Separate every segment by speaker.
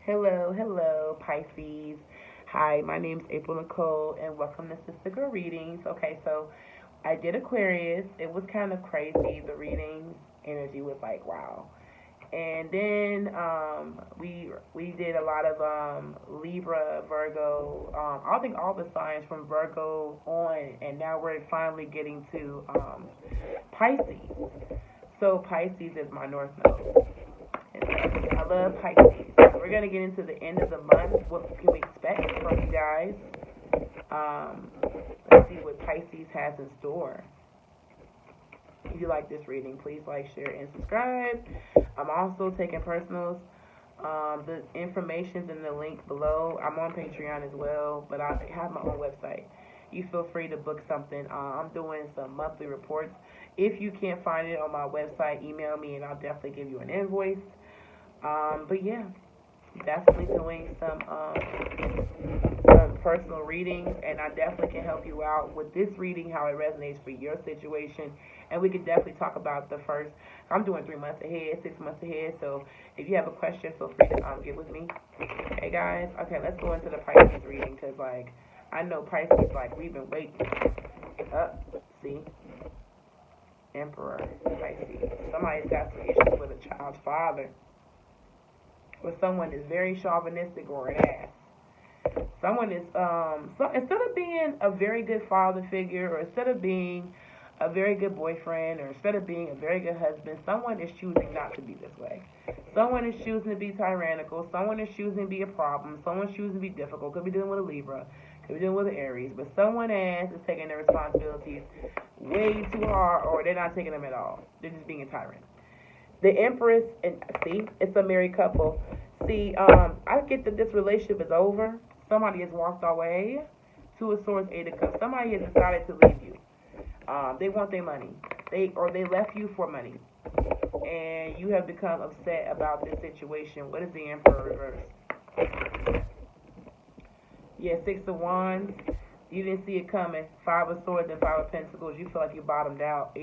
Speaker 1: Hello, Pisces. Hi, my name's April Nicole, and welcome to Sister Girl Readings. Okay, so I did Aquarius. It was kind of crazy. The reading energy was like, wow. And then we did a lot of Libra, Virgo. I think all the signs from Virgo on, and now we're finally getting to Pisces. So Pisces is my north node. I love Pisces. We're going to get into the end of the month. What can we expect from you guys? Let's see what Pisces has in store. If you like this reading, please like, share, and subscribe. I'm also taking personals. The information's in the link below. I'm on Patreon as well, but I have my own website. You feel free to book something. I'm doing some monthly reports. If you can't find it on my website, email me and I'll definitely give you an invoice. But yeah, definitely doing some personal readings, and I definitely can help you out with this reading, how it resonates for your situation. And we can definitely talk about the first. I'm doing 3 months ahead, 6 months ahead. So if you have a question, feel free to get with me. Hey guys, okay, let's go into the Pisces reading because I know Pisces we've been waiting. See, Emperor Pisces. Somebody's got some issues with a child's father. Or someone is very chauvinistic or an ass. Someone is, instead of being a very good father figure, or instead of being a very good boyfriend, or instead of being a very good husband, someone is choosing not to be this way. Someone is choosing to be tyrannical. Someone is choosing to be a problem. Someone's choosing to be difficult. Could be dealing with a Libra. Could be dealing with an Aries. But someone else is taking their responsibilities way too hard, or they're not taking them at all. They're just being a tyrant. The Empress, and see, it's a married couple. See, I get that this relationship is over. Somebody has walked away. Two of Swords, Eight of Cups. Somebody has decided to leave you. They want their money. They left you for money. And you have become upset about this situation. What is the Emperor reverse? Yeah, Six of Wands. You didn't see it coming. Five of Swords and Five of Pentacles. You feel like you bottomed out.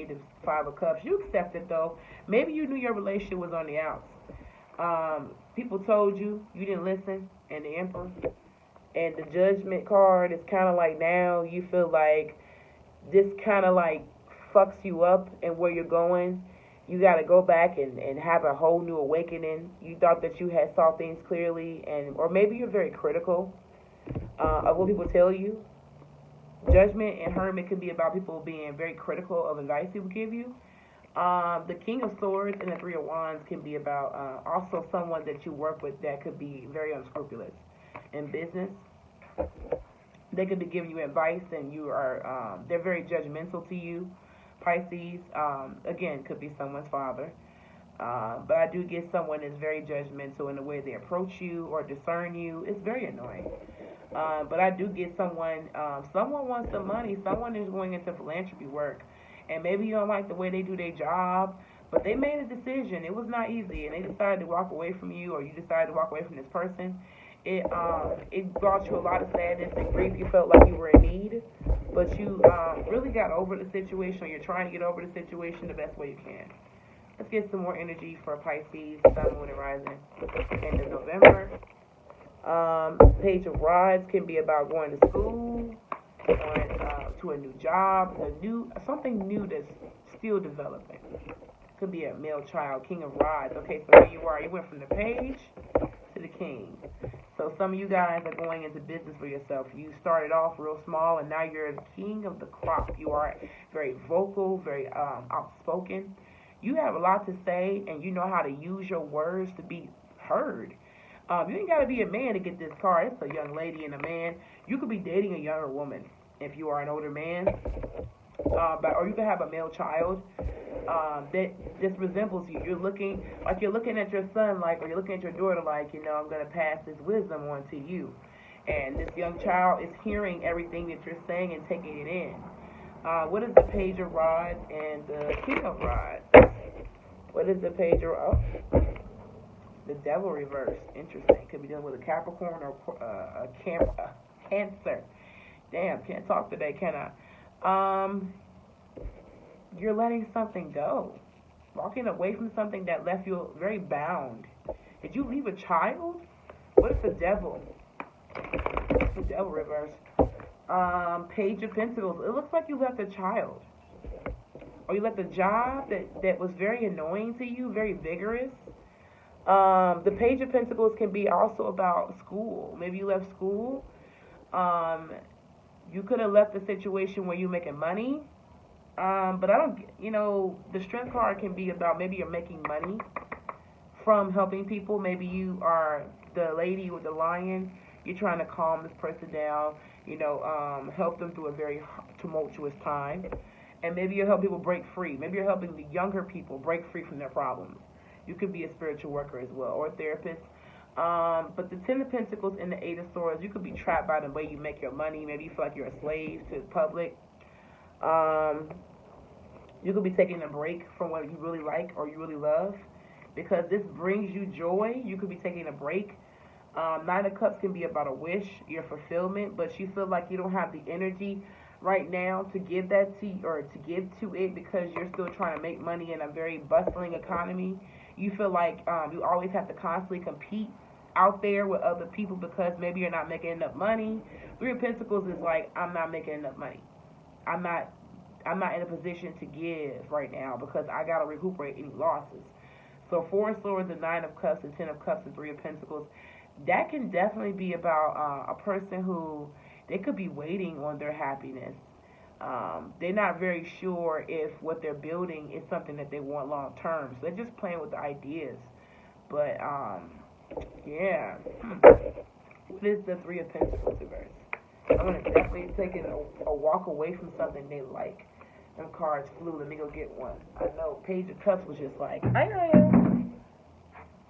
Speaker 1: Five of Cups. You accept it though. Maybe you knew your relationship was on the outs. People told you. You didn't listen. And the Emperor. And the Judgment card is kind of like now you feel like this kind of like fucks you up and where you're going. You got to go back and have a whole new awakening. You thought that you had saw things clearly, or maybe you're very critical of what people tell you. Judgment and Hermit can be about people being very critical of advice people give you. The King of Swords and the Three of Wands can be about also someone that you work with that could be very unscrupulous in business. They could be giving you advice and you are they're very judgmental to you. Pisces, again, could be someone's father. But I do get someone that's very judgmental in the way they approach you or discern you. It's very annoying. But I do get someone wants the money. Someone is going into philanthropy work. And maybe you don't like the way they do their job, but they made a decision. It was not easy, and they decided to walk away from you, or you decided to walk away from this person. It brought you a lot of sadness and grief. You felt like you were in need, but you really got over the situation, or you're trying to get over the situation the best way you can. Let's get some more energy for Pisces, Sun, Moon, and Rising. End of November. Page of Rods can be about going to school, going to a new job, something new that's still developing. Could be a male child. King of Rods. Okay, so here you are. You went from the Page to the King. So some of you guys are going into business for yourself. You started off real small, and now you're the king of the crop. You are very vocal, very outspoken. You have a lot to say, and you know how to use your words to be heard. You ain't got to be a man to get this card. It's a young lady and a man. You could be dating a younger woman if you are an older man. Or you could have a male child that just resembles you. You're looking at your son, or you're looking at your daughter, I'm going to pass this wisdom on to you. And this young child is hearing everything that you're saying and taking it in. What is the Page of Rods and the King of Rods? What is the Page of the Devil reverse? Interesting. Could be dealing with a Capricorn or a Cancer. Damn, can't talk today, can I? You're letting something go. Walking away from something that left you very bound. Did you leave a child? What is the devil? The devil reverse. Page of Pentacles. It looks like you left a child. Or you left a job that was very annoying to you, very vigorous. The Page of Pentacles can be also about school. Maybe you left school. You could have left a situation where you're making money. But I don't, the Strength card can be about maybe you're making money from helping people. Maybe you are the lady with the lion. You're trying to calm this person down, help them through a very tumultuous time. And maybe you'll help people break free. Maybe you're helping the younger people break free from their problems. You could be a spiritual worker as well, or a therapist. But the Ten of Pentacles and the Eight of Swords, you could be trapped by the way you make your money. Maybe you feel like you're a slave to the public. You could be taking a break from what you really like or you really love, because this brings you joy. You could be taking a break. Nine of Cups can be about a wish, your fulfillment, but you feel like you don't have the energy right now to give that to or to give to it, because you're still trying to make money in a very bustling economy. You feel like you always have to constantly compete out there with other people because maybe you're not making enough money. Three of Pentacles is like, I'm not making enough money. I'm not in a position to give right now because I got to recuperate any losses. So Four of Swords and Nine of Cups and Ten of Cups and Three of Pentacles, that can definitely be about a person who, they could be waiting on their happiness. They're not very sure if what they're building is something that they want long term. So they're just playing with the ideas. But, yeah. What is the Three of Pentacles reverse? I'm going to definitely take a walk away from something they like. Them cards flew. Let me go get one. I know Page of Cups was just like, I know.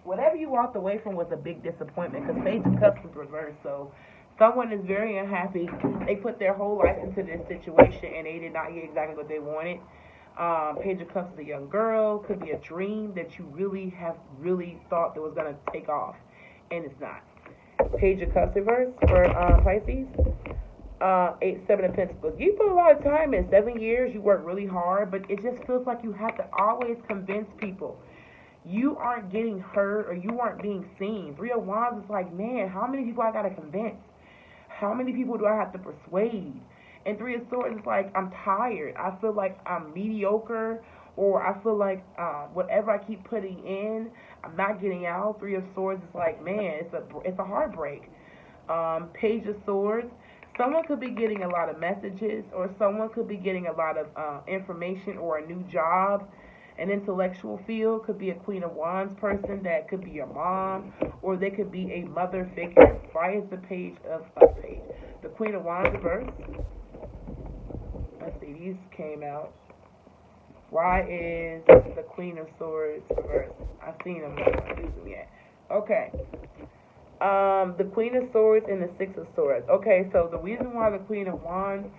Speaker 1: Whatever you walked away from was a big disappointment, because Page of Cups was reversed. So someone is very unhappy. They put their whole life into this situation and they did not get exactly what they wanted. Page of Cups is a young girl. Could be a dream that you really thought that was going to take off, and it's not. Page of Cups reverse for Pisces. 8, 7 of Pentacles. You put a lot of time in. 7 years. You work really hard, but it just feels like you have to always convince people. You aren't getting heard or you aren't being seen. Three of Wands is like, man, how many people I got to convince? How many people do I have to persuade? And Three of Swords is like, I'm tired. I feel like I'm mediocre, or I feel like whatever I keep putting in, I'm not getting out. Three of Swords is like, man, it's a heartbreak. Page of Swords, someone could be getting a lot of messages, or someone could be getting a lot of information or a new job. An intellectual field could be a Queen of Wands person. That could be your mom, or they could be a mother figure. Why is the Page of the Queen of Wands reverse? Let's see, these came out. Why is the Queen of Swords reversed? I've seen them, but I haven't used them yet. Okay. The Queen of Swords and the Six of Swords. Okay, so the reason why the Queen of Wands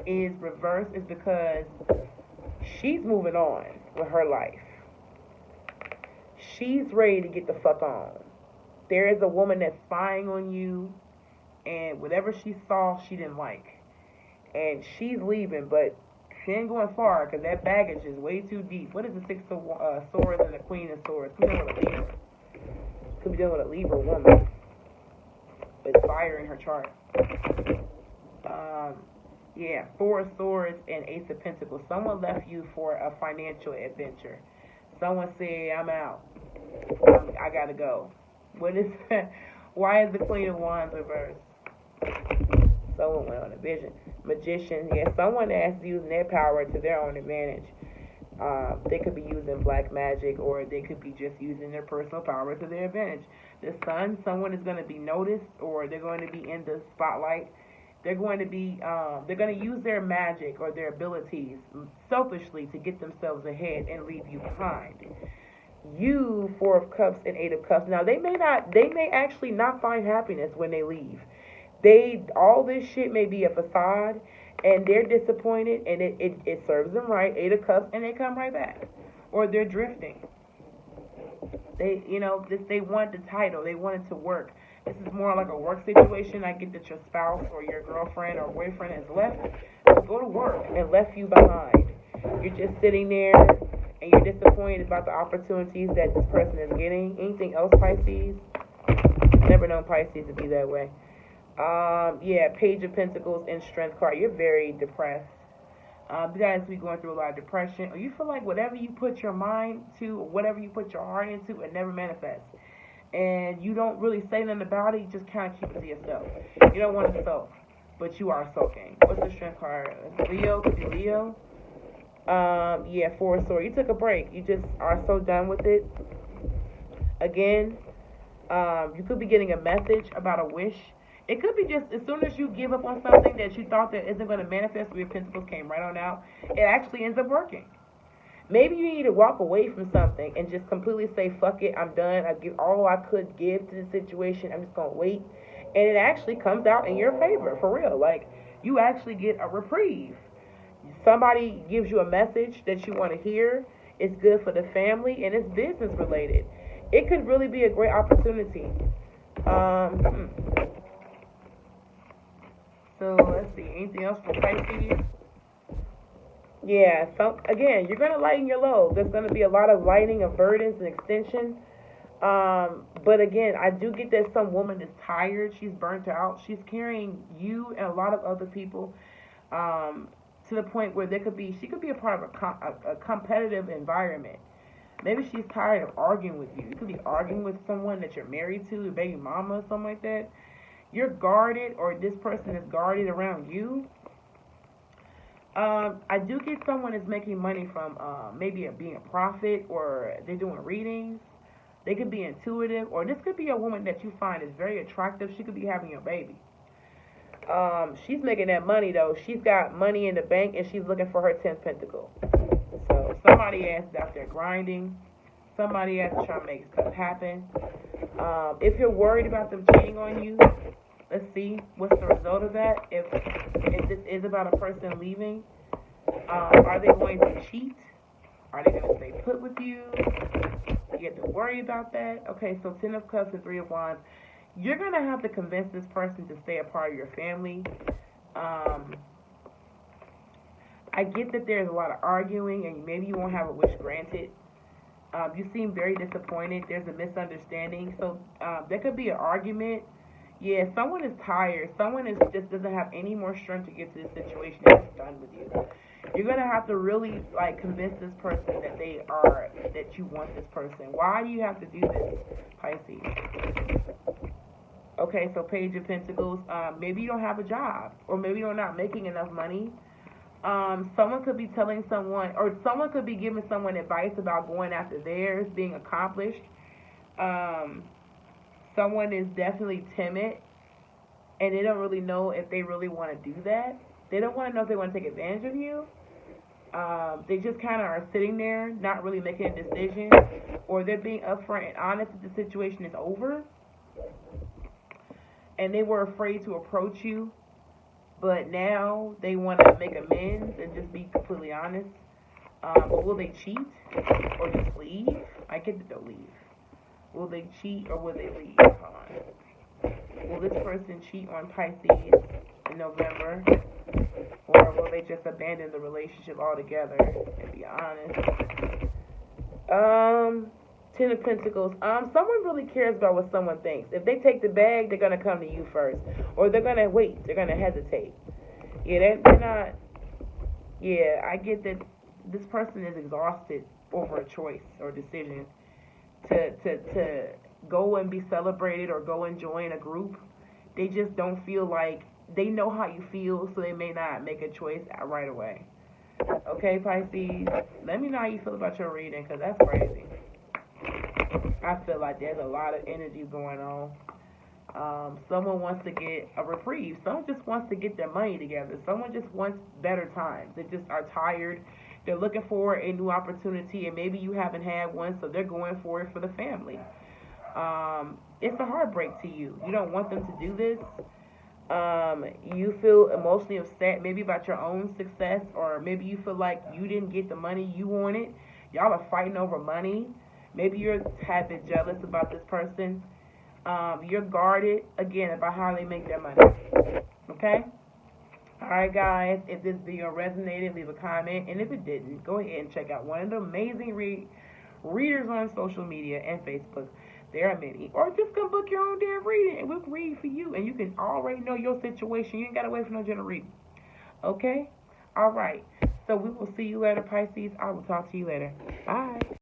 Speaker 1: is reversed is because she's moving on with her life. She's ready to get the fuck on. There is a woman that's spying on you, and whatever she saw, she didn't like. And she's leaving, but she ain't going far because that baggage is way too deep. What is the Six of Swords and the Queen of Swords? Could be dealing with a Libra. Could be dealing with a Libra woman with fire in her chart. Yeah, Four of Swords and Ace of Pentacles. Someone left you for a financial adventure. Someone said, I'm out. I gotta go. What is that? Why is the Queen of Wands reversed? Someone went on a vision. Magician. Yeah, someone that's using their power to their own advantage. They could be using black magic, or they could be just using their personal power to their advantage. The Sun, someone is going to be noticed, or they're going to be in the spotlight. They're going to be, they're going to use their magic or their abilities selfishly to get themselves ahead and leave you behind. You, Four of Cups and Eight of Cups. Now, they may actually not find happiness when they leave. All this shit may be a facade, and they're disappointed, and it serves them right. Eight of Cups, and they come right back. Or they're drifting. They want the title. They want it to work. This is more like a work situation. I get that your spouse or your girlfriend or boyfriend has left to go to work and left you behind. You're just sitting there and you're disappointed about the opportunities that this person is getting. Anything else, Pisces? Never known Pisces to be that way. Yeah, Page of Pentacles and Strength card. You're very depressed. You guys be going through a lot of depression, or you feel like whatever you put your mind to, or whatever you put your heart into, it never manifests. And you don't really say nothing about it, you just kind of keep it to yourself. You don't want to sulk, but you are sulking. What's the Strength card? Leo, could be Leo. Yeah, Four of Swords. You took a break. You just are so done with it. Again, you could be getting a message about a wish. It could be just as soon as you give up on something that you thought that isn't going to manifest, your Pentacles came right on out, it actually ends up working. Maybe you need to walk away from something and just completely say, fuck it, I'm done. I give all I could give to the situation. I'm just going to wait. And it actually comes out in your favor, for real. Like, you actually get a reprieve. Somebody gives you a message that you want to hear. It's good for the family, and it's business related. It could really be a great opportunity. So let's see. Anything else for Pisces? Yeah. So again, you're gonna lighten your load. There's gonna be a lot of lightening of burdens and extension. But again, I do get that some woman is tired. She's burnt out. She's carrying you and a lot of other people to the point where she could be a part of a competitive environment. Maybe she's tired of arguing with you. You could be arguing with someone that you're married to, your baby mama or something like that. You're guarded, or this person is guarded around you. I do get someone is making money from maybe being a prophet, or they're doing readings. They could be intuitive, or this could be a woman that you find is very attractive. She could be having your baby. She's making that money, though. She's got money in the bank, and she's looking for her 10th pentacle. So somebody else is out there grinding. Somebody else is trying to make stuff happen. If you're worried about them cheating on you, let's see what's the result of that. If this is about a person leaving, are they going to cheat? Are they going to stay put with you? You have to worry about that. Okay, so 10 of Cups and 3 of Wands. You're going to have to convince this person to stay a part of your family. I get that there's a lot of arguing, and maybe you won't have a wish granted. You seem very disappointed. There's a misunderstanding. So there could be an argument. Yeah, someone is tired. Someone just doesn't have any more strength to get to this situation and it's done with you. You're going to have to really, convince this person that you want this person. Why do you have to do this, Pisces? Okay, so Page of Pentacles. Maybe you don't have a job, or maybe you're not making enough money. Someone could be telling someone, or someone could be giving someone advice about going after theirs, being accomplished. Someone is definitely timid, and they don't really know if they really want to do that. They don't want to know if they want to take advantage of you. They just kind of are sitting there, not really making a decision, or they're being upfront and honest that the situation is over, and they were afraid to approach you, but now they want to make amends and just be completely honest. But will they cheat or just leave? I get that they'll leave. Will they cheat or will they leave? Will this person cheat on Pisces in November? Or will they just abandon the relationship altogether and be honest? 10 of Pentacles. Someone really cares about what someone thinks. If they take the bag, they're going to come to you first. Or they're going to wait. They're going to hesitate. Yeah, they're not... Yeah, I get that this person is exhausted over a choice or decision to go and be celebrated or go and join a group. They just don't feel like they know how you feel, so they may not make a choice right away. Okay, Pisces, let me know how you feel about your reading, because that's crazy. I feel like there's a lot of energy going on. Someone wants to get a reprieve. Someone just wants to get their money together. Someone just wants better times. They just are tired. They're looking for a new opportunity, and maybe you haven't had one, so they're going for it for the family. It's a heartbreak to you. You don't want them to do this. You feel emotionally upset maybe about your own success, or maybe you feel like you didn't get the money you wanted. Y'all are fighting over money. Maybe you're a tad bit jealous about this person. You're guarded, again, about how they make their money. Okay? Alright, guys. If this video resonated, leave a comment. And if it didn't, go ahead and check out one of the amazing readers on social media and Facebook. There are many. Or just come book your own damn general reading, and we'll read for you, and you can already know your situation. You ain't got to wait for no general reading. Okay? All right. So we will see you later, Pisces. I will talk to you later. Bye.